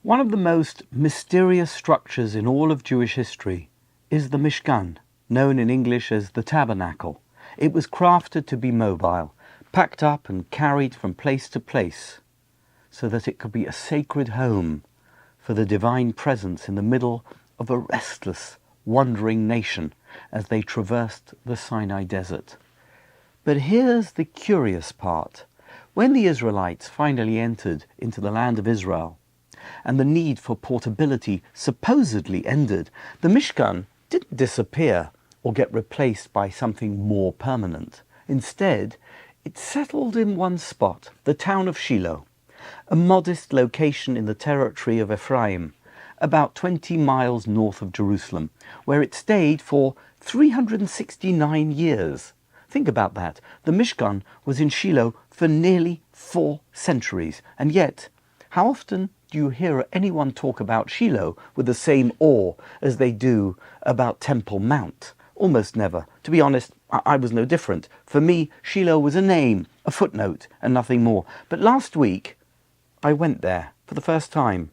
One of the most mysterious structures in all of Jewish history is the Mishkan, known in English as the Tabernacle. It was crafted to be mobile, packed up and carried from place to place, so that it could be a sacred home for the divine presence in the middle of a restless, wandering nation as they traversed the Sinai desert. But here's the curious part. When the Israelites finally entered into the land of Israel, and the need for portability supposedly ended, the Mishkan didn't disappear or get replaced by something more permanent. Instead, it settled in one spot, the town of Shiloh, a modest location in the territory of Ephraim, about 20 miles north of Jerusalem, where it stayed for 369 years. Think about that. The Mishkan was in Shiloh for nearly 4 centuries, and yet, how often do you hear anyone talk about Shiloh with the same awe as they do about Temple Mount? Almost never. To be honest, I was no different. For me, Shiloh was a name, a footnote, and nothing more. But last week, I went there for the first time,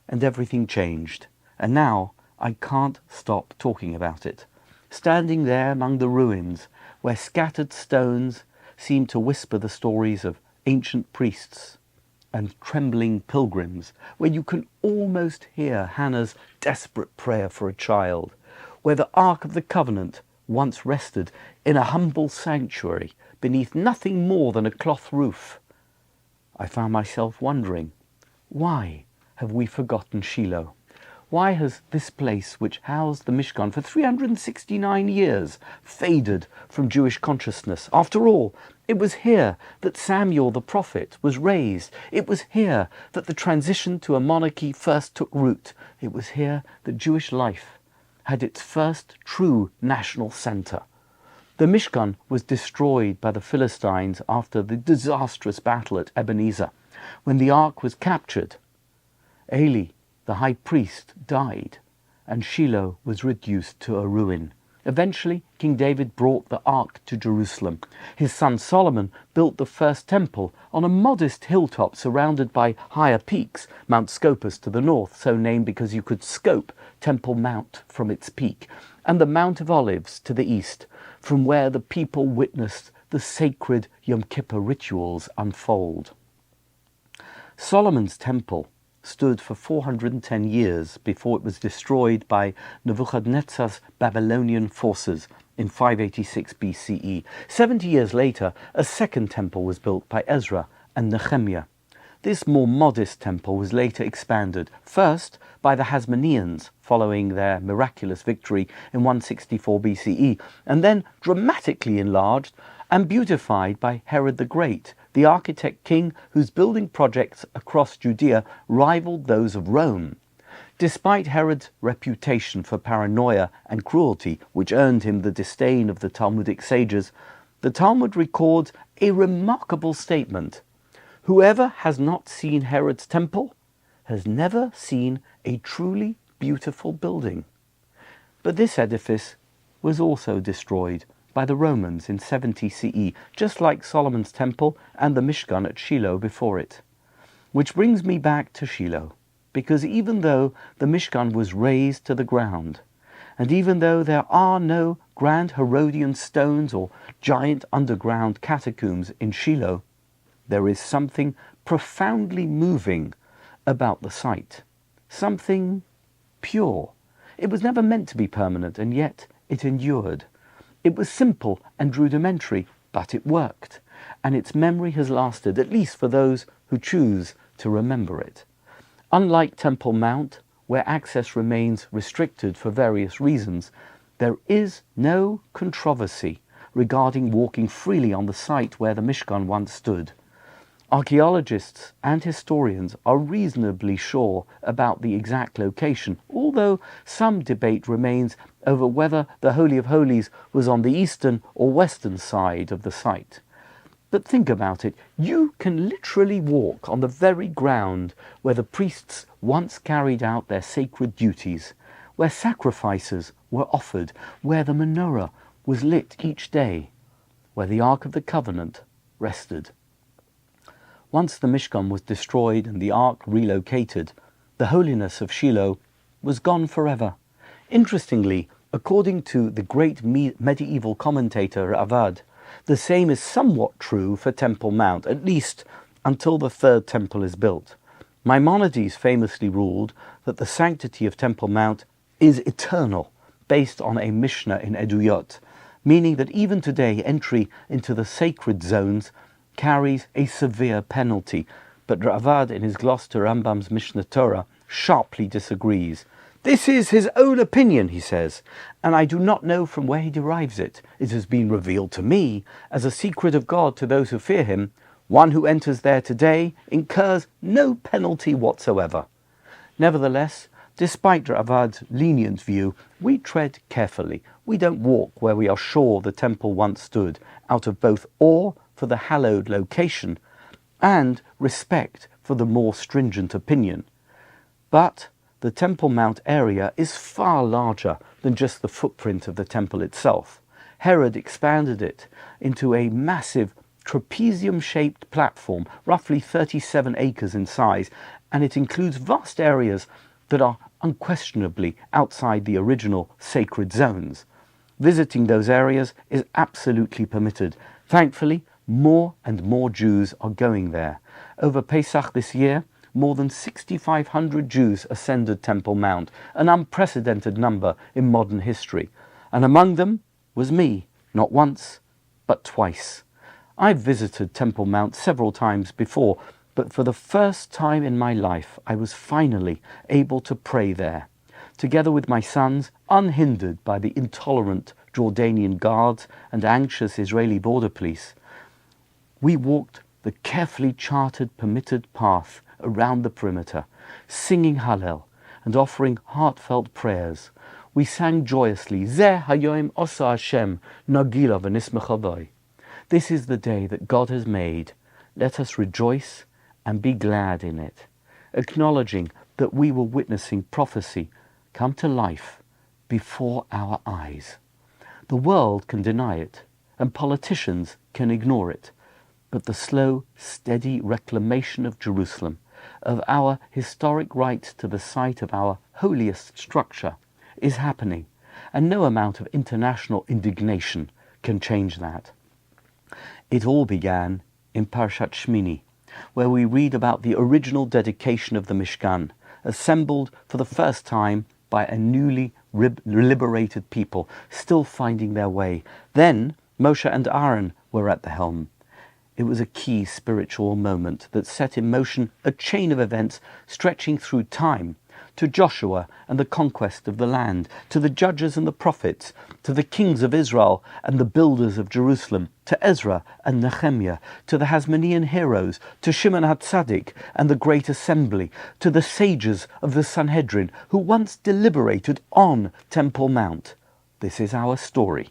and everything changed. And now, I can't stop talking about it. Standing there among the ruins, where scattered stones seem to whisper the stories of ancient priests and trembling pilgrims, where you can almost hear Hannah's desperate prayer for a child, where the Ark of the Covenant once rested in a humble sanctuary beneath nothing more than a cloth roof, I found myself wondering, why have we forgotten Shiloh? Why has this place, which housed the Mishkan for 369 years, faded from Jewish consciousness? After all, it was here that Samuel the prophet was raised. It was here that the transition to a monarchy first took root. It was here that Jewish life had its first true national centre. The Mishkan was destroyed by the Philistines after the disastrous battle at Ebenezer. When the ark was captured, Eli, the high priest, died, and Shiloh was reduced to a ruin. Eventually, King David brought the ark to Jerusalem. His son Solomon built the first temple on a modest hilltop surrounded by higher peaks, Mount Scopus to the north, so named because you could scope Temple Mount from its peak, and the Mount of Olives to the east, from where the people witnessed the sacred Yom Kippur rituals unfold. Solomon's temple stood for 410 years before it was destroyed by Nebuchadnezzar's Babylonian forces in 586 BCE. 70 years later, a second temple was built by Ezra and Nehemiah. This more modest temple was later expanded, first by the Hasmoneans following their miraculous victory in 164 BCE, and then dramatically enlarged and beautified by Herod the Great, the architect king whose building projects across Judea rivaled those of Rome. Despite Herod's reputation for paranoia and cruelty, which earned him the disdain of the Talmudic sages, the Talmud records a remarkable statement. Whoever has not seen Herod's temple has never seen a truly beautiful building. But this edifice was also destroyed by the Romans in 70 CE, just like Solomon's temple and the Mishkan at Shiloh before it. Which brings me back to Shiloh, because even though the Mishkan was razed to the ground, and even though there are no grand Herodian stones or giant underground catacombs in Shiloh, there is something profoundly moving about the site, something pure. It was never meant to be permanent, and yet it endured. It was simple and rudimentary, but it worked, and its memory has lasted, at least for those who choose to remember it. Unlike Temple Mount, where access remains restricted for various reasons, there is no controversy regarding walking freely on the site where the Mishkan once stood. Archaeologists and historians are reasonably sure about the exact location, although some debate remains over whether the Holy of Holies was on the eastern or western side of the site. But think about it, you can literally walk on the very ground where the priests once carried out their sacred duties, where sacrifices were offered, where the menorah was lit each day, where the Ark of the Covenant rested. Once the Mishkan was destroyed and the Ark relocated, the holiness of Shiloh was gone forever. Interestingly, according to the great medieval commentator Ravad, the same is somewhat true for Temple Mount, at least until the third temple is built. Maimonides famously ruled that the sanctity of Temple Mount is eternal, based on a Mishnah in Eduyot, meaning that even today entry into the sacred zones carries a severe penalty. But Ravad, in his gloss to Rambam's Mishnah Torah, sharply disagrees. This is his own opinion, he says, and I do not know from where he derives it. It has been revealed to me as a secret of God to those who fear him. One who enters there today incurs no penalty whatsoever. Nevertheless, despite Ravad's lenient view, we tread carefully. We don't walk where we are sure the temple once stood, out of both awe for the hallowed location and respect for the more stringent opinion. But the Temple Mount area is far larger than just the footprint of the temple itself. Herod expanded it into a massive trapezium-shaped platform, roughly 37 acres in size, and it includes vast areas that are unquestionably outside the original sacred zones. Visiting those areas is absolutely permitted. Thankfully, more and more Jews are going there. Over Pesach this year, more than 6,500 Jews ascended Temple Mount, an unprecedented number in modern history. And among them was me, not once, but twice. I've visited Temple Mount several times before, but for the first time in my life, I was finally able to pray there, together with my sons, unhindered by the intolerant Jordanian guards and anxious Israeli border police. We walked the carefully charted, permitted path around the perimeter, singing Hallel and offering heartfelt prayers. We sang joyously, Zeh Hayom Osa Hashem Nagila V'nismechavoi. This is the day that God has made. Let us rejoice and be glad in it, acknowledging that we were witnessing prophecy come to life before our eyes. The world can deny it, and politicians can ignore it, but the slow, steady reclamation of Jerusalem, of our historic right to the site of our holiest structure, is happening, and no amount of international indignation can change that. It all began in Parshat Shemini, where we read about the original dedication of the Mishkan, assembled for the first time by a newly liberated people, still finding their way. Then Moshe and Aaron were at the helm. It was a key spiritual moment that set in motion a chain of events stretching through time, to Joshua and the conquest of the land, to the judges and the prophets, to the kings of Israel and the builders of Jerusalem, to Ezra and Nehemiah, to the Hasmonean heroes, to Shimon HaTzadik and the Great Assembly, to the sages of the Sanhedrin who once deliberated on Temple Mount. This is our story.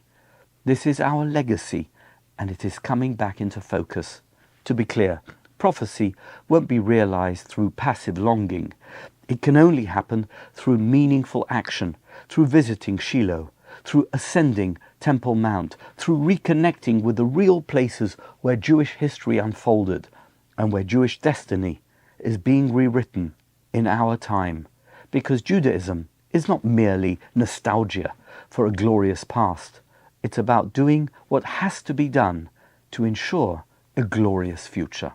This is our legacy, and it is coming back into focus. To be clear, prophecy won't be realized through passive longing. It can only happen through meaningful action, through visiting Shiloh, through ascending Temple Mount, through reconnecting with the real places where Jewish history unfolded and where Jewish destiny is being rewritten in our time. Because Judaism is not merely nostalgia for a glorious past. It's about doing what has to be done to ensure a glorious future.